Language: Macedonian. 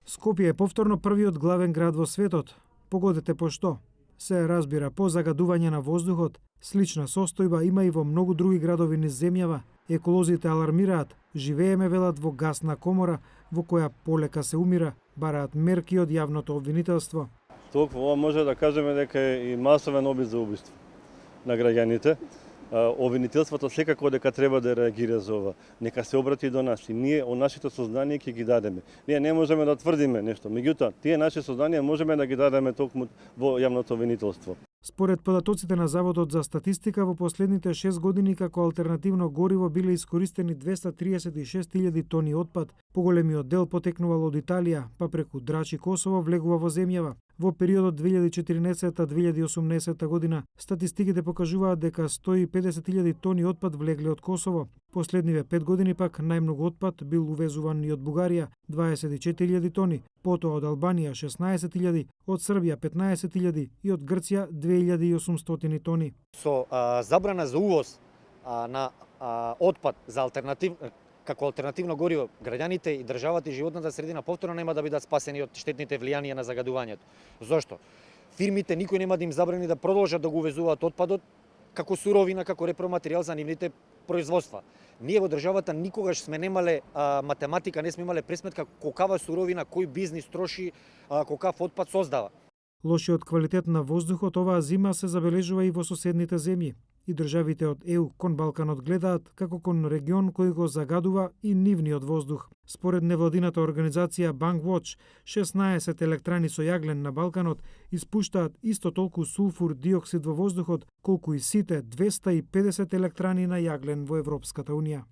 Скопје е повторно првиот главен град во светот. Погодете по што? Се разбира по загадување на воздухот. Слична состојба има и во многу други градови низ земјава. Еколозите алармираат, живееме велат во гасна комора во која полека се умира, бараат мерки од јавното обвинителство. Толку ова може да кажеме дека е и масовен обид за убиство на граѓаните. Обвинителството секако дека треба да реагира за ова. Нека се обрати до нас и ние од нашите сознанија ќе ги дадеме. Ние не можеме да тврдиме нешто, меѓутоа тие наши сознанија можеме да ги дадеме токму во јавното обвинителство. Според податоците на Заводот за статистика, во последните 6 години како алтернативно гориво биле искористени 236.000 тони отпад. Поголемиот дел потекнувал од Италија, па преку Драч и Косово влегува во земјава. Во периодот 2014-2018 година статистиките покажуваат дека 150.000 тони отпад влегле од Косово. Последниве 5 години пак најмногу отпад бил увезуван и од Бугарија 24.000 тони, потоа од Албанија 16.000, од Србија 15.000 и од Грција 2.800 тони. Со забрана за увоз на отпад за како алтернативно гориво, граѓаните и државата и животната средина повторно нема да бидат спасени од штетните влијанија на загадувањето. Зошто? Фирмите никој нема да им забрани да продолжат да го увезуваат отпадот како суровина, како репроматеријал за нивните производства. Ние во државата никогаш сме немале математика, не сме имале пресметка колкава суровина, кој бизнис троши, колкав отпад создава. Лошиот квалитет на воздухот оваа зима се забележува и во соседните земји. И државите од ЕУ кон Балканот гледаат како кон регион кој го загадува и нивниот воздух. Според невладината организација Bankwatch, 16 електрани со јаглен на Балканот испуштаат исто толку сулфур диоксид во воздухот колку и сите 250 електрани на јаглен во Европската Унија.